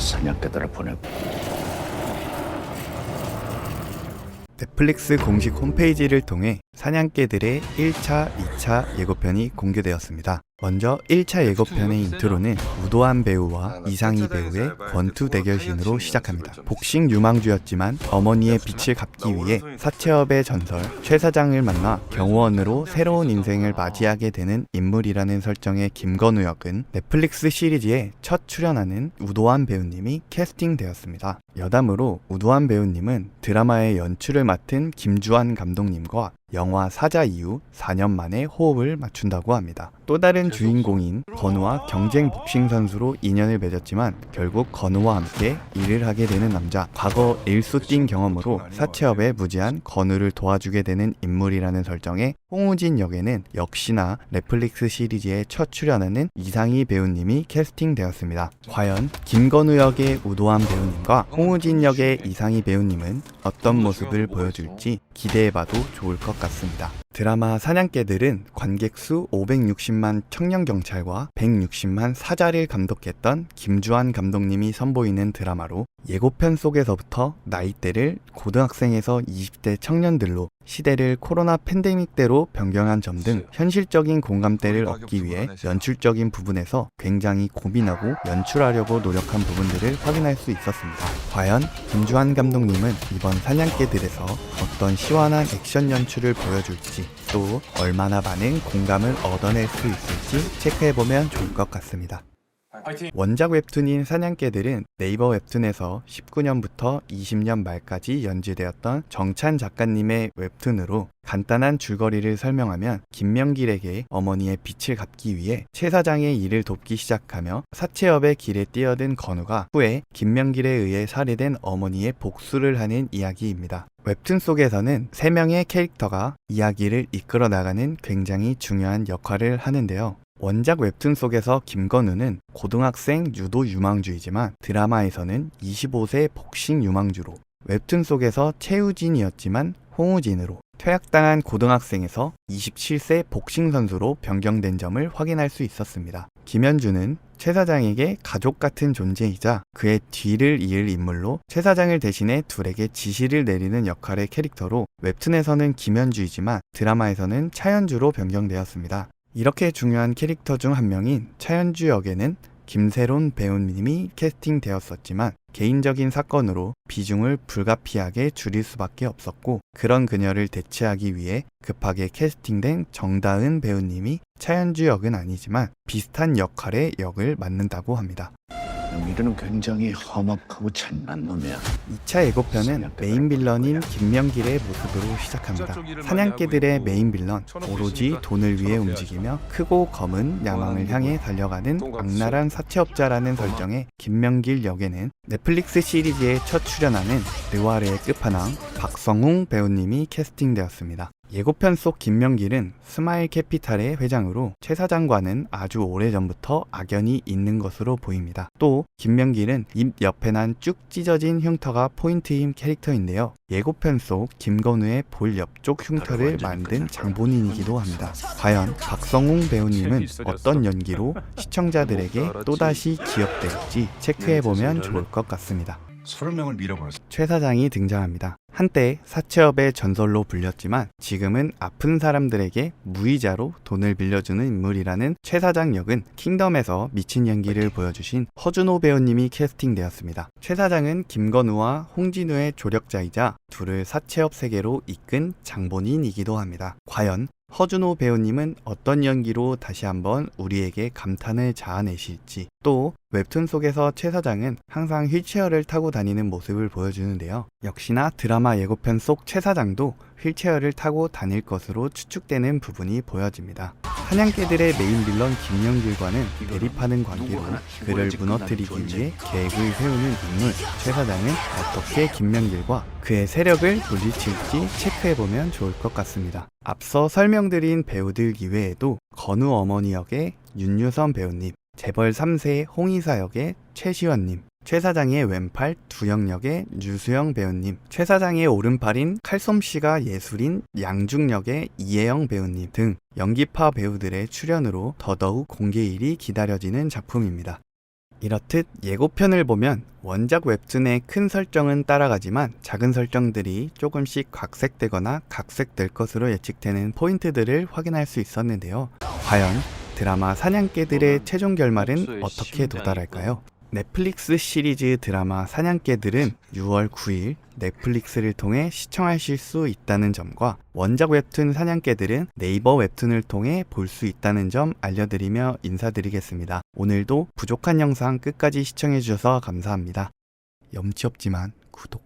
사냥개들을 보내고. 넷플릭스 공식 홈페이지를 통해 사냥개들의 1차, 2차 예고편이 공개되었습니다. 먼저 1차 예고편의 인트로는 우도한 배우와 이상희 배우의 권투 대결신으로 시작합니다. 복싱 유망주였지만 어머니의 빛을 갚기 위해 사채업의 전설 최 사장을 만나 경호원으로 새로운 인생을 맞이하게 되는 인물이라는 설정의 김건우 역은 넷플릭스 시리즈에 첫 출연하는 우도한 배우님이 캐스팅되었습니다. 여담으로 우도한 배우님은 드라마의 연출을 맡은 김주한 감독님과 영화 사자 이후 4년 만에 호흡을 맞춘다고 합니다. 또 다른 주인공인 건우와 경쟁 복싱 선수로 인연을 맺었지만 결국 건우와 함께 일을 하게 되는 남자, 과거 일수띵 경험으로 사채업에 무지한 건우를 도와주게 되는 인물이라는 설정의 홍우진 역에는 역시나 넷플릭스 시리즈에 첫 출연하는 이상희 배우님이 캐스팅되었습니다. 과연 김건우 역의 우도한 배우님과 홍우진 역의 이상희 배우님은 어떤 모습을 보여줄지 기대해봐도 좋을 것 같습니다. 드라마 사냥개들은 관객 수 560만 청년경찰과 160만 사자를 감독했던 김주한 감독님이 선보이는 드라마로 예고편 속에서부터 나이대를 고등학생에서 20대 청년들로 시대를 코로나 팬데믹 때로 변경한 점 등 현실적인 공감대를 얻기 위해 연출적인 부분에서 굉장히 고민하고 연출하려고 노력한 부분들을 확인할 수 있었습니다. 과연 김주한 감독님은 이번 사냥개들에서 어떤 시원한 액션 연출을 보여줄지, 또 얼마나 많은 공감을 얻어낼 수 있을지 체크해보면 좋을 것 같습니다. 원작 웹툰인 사냥개들은 네이버 웹툰에서 19년부터 20년 말까지 연재되었던 정찬 작가님의 웹툰으로 간단한 줄거리를 설명하면 김명길에게 어머니의 빚을 갚기 위해 최 사장의 일을 돕기 시작하며 사채업의 길에 뛰어든 건우가 후에 김명길에 의해 살해된 어머니의 복수를 하는 이야기입니다. 웹툰 속에서는 3명의 캐릭터가 이야기를 이끌어 나가는 굉장히 중요한 역할을 하는데요. 원작 웹툰 속에서 김건우는 고등학생 유도 유망주이지만 드라마에서는 25세 복싱 유망주로, 웹툰 속에서 최우진이었지만 홍우진으로, 퇴학당한 고등학생에서 27세 복싱 선수로 변경된 점을 확인할 수 있었습니다. 김현주는 최 사장에게 가족 같은 존재이자 그의 뒤를 이을 인물로 최 사장을 대신해 둘에게 지시를 내리는 역할의 캐릭터로 웹툰에서는 김현주이지만 드라마에서는 차현주로 변경되었습니다. 이렇게 중요한 캐릭터 중 한 명인 차현주 역에는 김세론 배우님이 캐스팅되었었지만 개인적인 사건으로 비중을 불가피하게 줄일 수밖에 없었고, 그런 그녀를 대체하기 위해 급하게 캐스팅된 정다은 배우님이 차현주 역은 아니지만 비슷한 역할의 역을 맡는다고 합니다. 영일이는 굉장히 험악하고 잔인한 놈이야. 2차 예고편은 메인 빌런인 김명길의 모습으로 시작합니다. 사냥개들의 메인 빌런, 오로지 돈을 위해 움직이며 크고 검은 야망을 향해 달려가는 악랄한 사채업자라는 설정의 김명길 역에는 넷플릭스 시리즈에 첫 출연하는 느와르의 끝판왕 박성웅 배우님이 캐스팅되었습니다. 예고편 속 김명길은 스마일 캐피탈의 회장으로 최 사장과는 아주 오래전부터 악연이 있는 것으로 보입니다. 또 김명길은 입 옆에 난 쭉 찢어진 흉터가 포인트인 캐릭터인데요. 예고편 속 김건우의 볼 옆쪽 흉터를 만든 장본인이기도 합니다. 과연 박성웅 배우님은 어떤 연기로 시청자들에게 또다시 기억될지 체크해보면 좋을 것 같습니다. 30명을 밀어버렸어. 최 사장이 등장합니다. 한때 사채업의 전설로 불렸지만 지금은 아픈 사람들에게 무이자로 돈을 빌려주는 인물이라는 최 사장 역은 킹덤에서 미친 연기를 보여주신 허준호 배우님이 캐스팅되었습니다. 최 사장은 김건우와 홍진우의 조력자이자 둘을 사채업 세계로 이끈 장본인이기도 합니다. 과연 허준호 배우님은 어떤 연기로 다시 한번 우리에게 감탄을 자아내실지, 또 웹툰 속에서 최 사장은 항상 휠체어를 타고 다니는 모습을 보여주는데요. 역시나 드라마 예고편 속 최 사장도 휠체어를 타고 다닐 것으로 추측되는 부분이 보여집니다. 사냥개들의 메인 빌런 김명길과는 대립하는 관계로 그를 무너뜨리기 위해 계획을 세우는 인물 최 사장은 어떻게 김명길과 그의 세력을 물리칠지 체크해보면 좋을 것 같습니다. 앞서 설명드린 배우들 이외에도 건우 어머니 역의 윤유선 배우님, 재벌 3세 홍의사 역의 최시원님, 최 사장의 왼팔 두영 역의 유수영 배우님, 최 사장의 오른팔인 칼솜씨가 예술인 양중 역의 이혜영 배우님 등 연기파 배우들의 출연으로 더더욱 공개일이 기다려지는 작품입니다. 이렇듯 예고편을 보면 원작 웹툰의 큰 설정은 따라가지만 작은 설정들이 조금씩 각색되거나 각색될 것으로 예측되는 포인트들을 확인할 수 있었는데요. 과연 드라마 사냥개들의 최종 결말은 어떻게 도달할까요? 넷플릭스 시리즈 드라마 사냥개들은 6월 9일 넷플릭스를 통해 시청하실 수 있다는 점과 원작 웹툰 사냥개들은 네이버 웹툰을 통해 볼 수 있다는 점 알려드리며 인사드리겠습니다. 오늘도 부족한 영상 끝까지 시청해주셔서 감사합니다. 염치 없지만 구독.